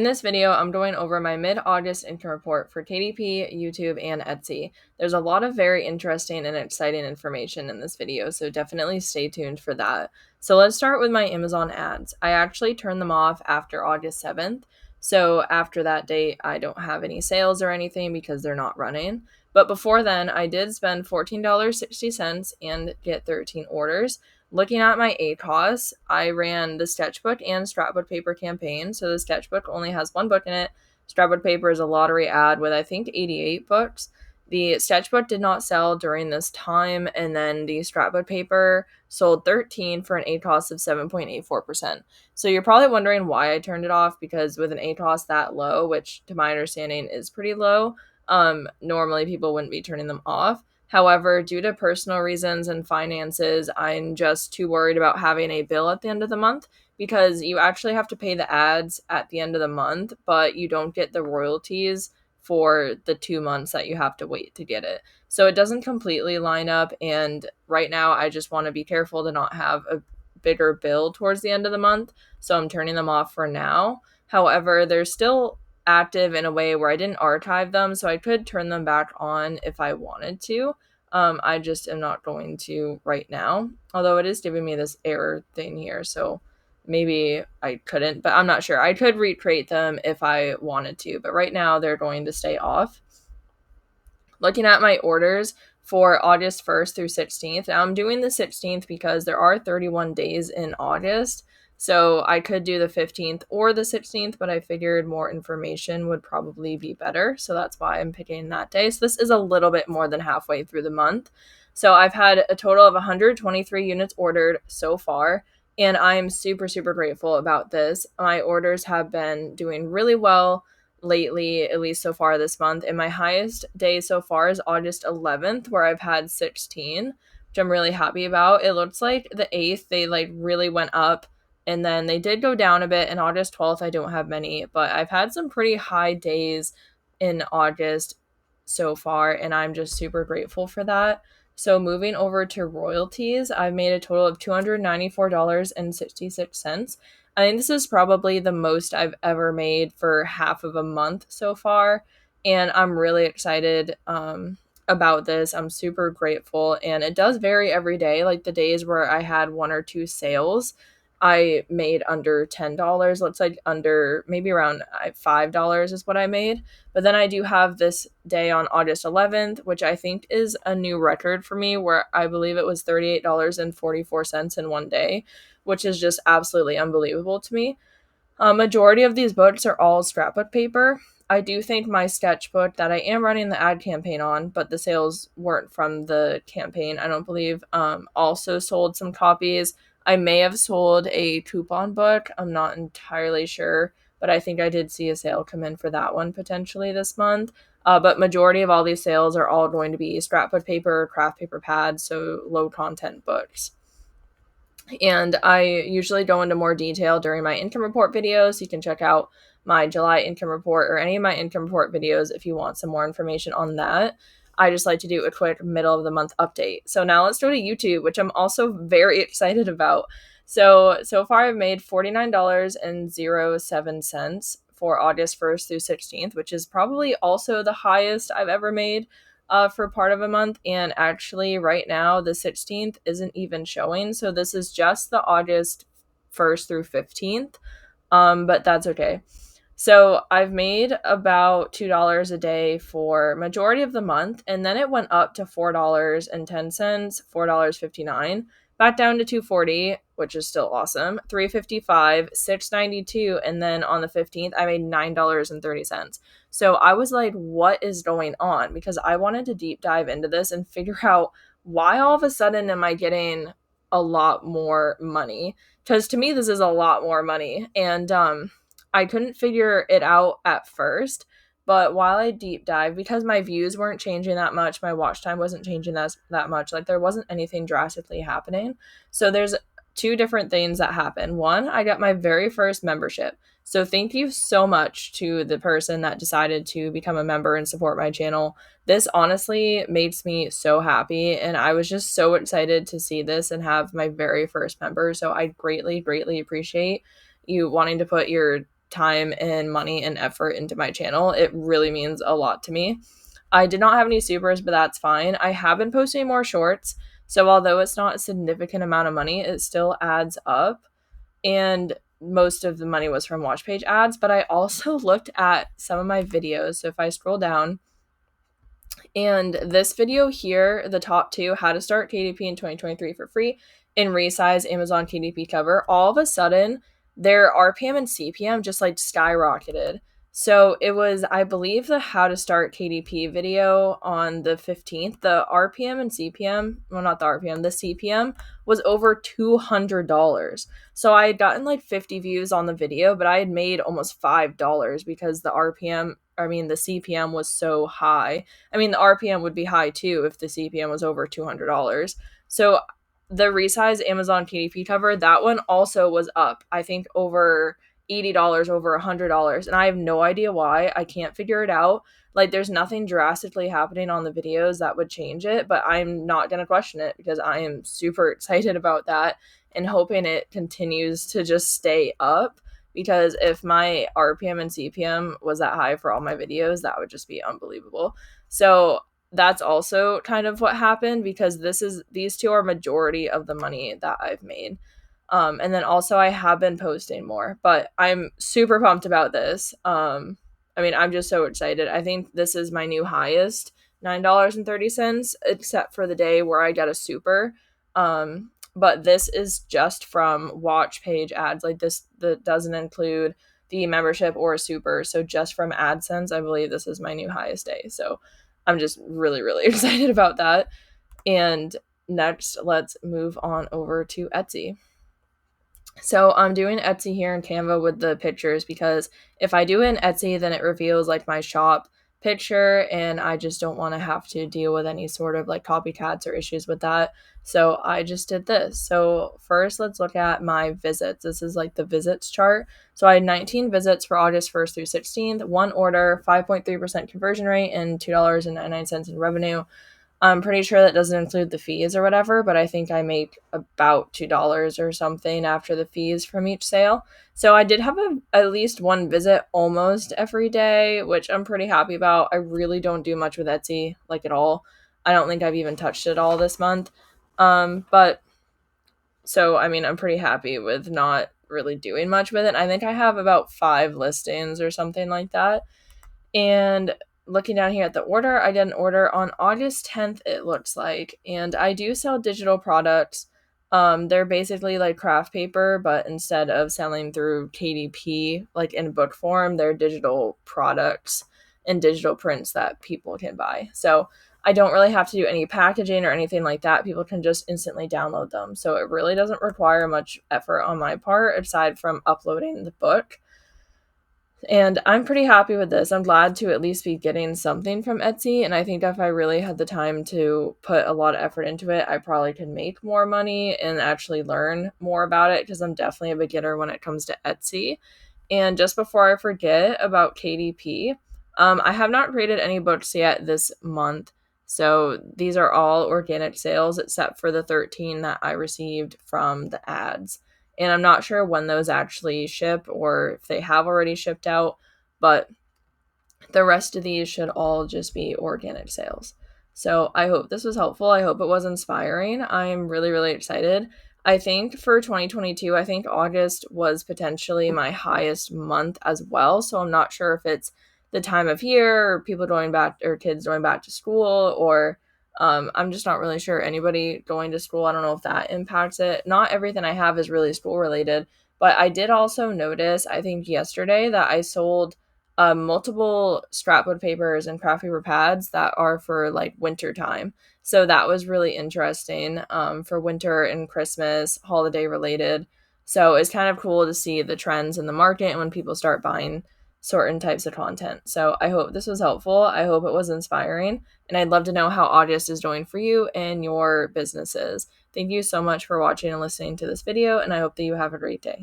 In this video, I'm going over my mid-August income report for KDP, YouTube, and Etsy. There's a lot of very interesting and exciting information in this video, so definitely stay tuned for that. So let's start with my Amazon ads. I actually turned them off after August 7th, so after that date, I don't have any sales or anything because they're not running. But before then, I did spend $14.60 and get 13 orders. Looking at my ACOS, I ran the sketchbook and scrapbook paper campaign. So the sketchbook only has one book in it. Scrapbook paper is a lottery ad with, I think, 88 books. The sketchbook did not sell during this time, and then the scrapbook paper sold 13 for an ACOS of 7.84%. So you're probably wondering why I turned it off, because with an ACOS that low, which to my understanding is pretty low, normally people wouldn't be turning them off. However, due to personal reasons and finances, I'm just too worried about having a bill at the end of the month, because you actually have to pay the ads at the end of the month, but you don't get the royalties for the 2 months that you have to wait to get it. So it doesn't completely line up. And right now, I just want to be careful to not have a bigger bill towards the end of the month. So I'm turning them off for now. However, they're still active in a way where I didn't archive them, so I could turn them back on if I wanted to. I just am not going to right now, although it is giving me this error thing here, so maybe I couldn't, but I'm not sure. I could recreate them if I wanted to, but right now they're going to stay off. Looking at my orders for August 1st through 16th. Now I'm doing the 16th because there are 31 days in August. So I could do the 15th or the 16th, but I figured more information would probably be better. So that's why I'm picking that day. So this is a little bit more than halfway through the month. So I've had a total of 123 units ordered so far, and I'm super, super grateful about this. My orders have been doing really well lately, at least so far this month. And my highest day so far is August 11th, where I've had 16, which I'm really happy about. It looks like the 8th, they really went up, and then they did go down a bit. And August 12th, I don't have many, but I've had some pretty high days in August so far, and I'm just super grateful for that. So moving over to royalties, I've made a total of $294.66. I think this is probably the most I've ever made for half of a month so far, and I'm really excited about this. I'm super grateful, and it does vary every day. Like the days where I had one or two sales, I made under $10. Looks like under maybe around $5 is what I made. But then I do have this day on August 11th, which I think is a new record for me, where I believe it was $38.44 in one day, which is just absolutely unbelievable to me. A majority of these books are all scrapbook paper. I do think my sketchbook that I am running the ad campaign on, but the sales weren't from the campaign, I don't believe, also sold some copies. I may have sold a coupon book. I'm not entirely sure, but I think I did see a sale come in for that one potentially this month. But majority of all these sales are all going to be scrapbook paper, craft paper pads, so low content books. And I usually go into more detail during my income report videos. You can check out my July income report or any of my income report videos if you want some more information on that. I just like to do a quick middle of the month update. So now let's go to YouTube, which I'm also very excited about. So far I've made $49.07 for August 1st through 16th, which is probably also the highest I've ever made for part of a month. And actually right now the 16th isn't even showing, so this is just the August 1st through 15th, but that's okay. So I've made about $2 a day for majority of the month, and then it went up to $4.10, $4.59, back down to $2.40, which is still awesome, $3.55, $6.92, and then on the 15th I made $9.30. So I was like, what is going on? Because I wanted to deep dive into this and figure out why all of a sudden am I getting a lot more money? Because to me this is a lot more money, and I couldn't figure it out at first, but while I deep dive, because my views weren't changing that much, my watch time wasn't changing that much, like there wasn't anything drastically happening. So there's two different things that happen. One, I got my very first membership. So thank you so much to the person that decided to become a member and support my channel. This honestly makes me so happy, and I was just so excited to see this and have my very first member. So I greatly, greatly appreciate you wanting to put your time and money and effort into my channel. It really means a lot to me. I did not have any supers, but that's fine. I have been posting more shorts. So although it's not a significant amount of money, it still adds up. And most of the money was from watch page ads, but I also looked at some of my videos. So if I scroll down, and this video here, the top two, how to start KDP in 2023 for free and resize Amazon KDP cover, all of a sudden their RPM and CPM just like skyrocketed. So it was, I believe, the how to start KDP video on the 15th. The RPM and CPM, well, not the RPM, the CPM was over $200. So I had gotten like 50 views on the video, but I had made almost $5 because the the CPM was so high. I mean, the RPM would be high too if the CPM was over $200. So the resize Amazon KDP cover, that one also was up, I think, over $80, over $100. And I have no idea why. I can't figure it out. Like, there's nothing drastically happening on the videos that would change it, but I'm not going to question it because I am super excited about that and hoping it continues to just stay up. Because if my RPM and CPM was that high for all my videos, that would just be unbelievable. So that's also kind of what happened because these two are majority of the money that I've made. And then also I have been posting more, but I'm super pumped about this. I'm just so excited. I think this is my new highest, $9.30, except for the day where I get a super. But this is just from watch page ads. Like this, that doesn't include the membership or a super. So just from AdSense, I believe this is my new highest day. So I'm just really, really excited about that. And next, let's move on over to Etsy. So I'm doing Etsy here in Canva with the pictures because if I do it in Etsy, then it reveals like my shop picture and I just don't want to have to deal with any sort of like copycats or issues with that. So I just did this. So first let's look at my visits. This is like the visits chart. So I had 19 visits for August 1st through 16th, one order, 5.3% conversion rate, and $2.99 in revenue. I'm pretty sure that doesn't include the fees or whatever, but I think I make about $2 or something after the fees from each sale. So I did have at least one visit almost every day, which I'm pretty happy about. I really don't do much with Etsy, like at all. I don't think I've even touched it all this month. I'm pretty happy with not really doing much with it. I think I have about 5 listings or something like that. And looking down here at the order, I did an order on August 10th, it looks like. And I do sell digital products. They're basically like craft paper, but instead of selling through KDP, like in book form, they're digital products and digital prints that people can buy. So I don't really have to do any packaging or anything like that. People can just instantly download them. So it really doesn't require much effort on my part aside from uploading the book. And I'm pretty happy with this. I'm glad to at least be getting something from Etsy. And I think if I really had the time to put a lot of effort into it, I probably could make more money and actually learn more about it because I'm definitely a beginner when it comes to Etsy. And just before I forget about KDP, I have not created any books yet this month. So these are all organic sales except for the 13 that I received from the ads. And I'm not sure when those actually ship or if they have already shipped out, but the rest of these should all just be organic sales. So I hope this was helpful. I hope it was inspiring. I'm really, really excited. I think for 2022, I think August was potentially my highest month as well. So I'm not sure if it's the time of year or people going back or kids going back to school or I'm just not really sure. Anybody going to school, I don't know if that impacts it. Not everything I have is really school related, but I did also notice, I think yesterday, that I sold multiple scrapbook papers and craft paper pads that are for like winter time. So that was really interesting for winter and Christmas, holiday related. So it's kind of cool to see the trends in the market and when people start buying certain types of content. So I hope this was helpful. I hope it was inspiring. And I'd love to know how August is doing for you and your businesses. Thank you so much for watching and listening to this video, and I hope that you have a great day.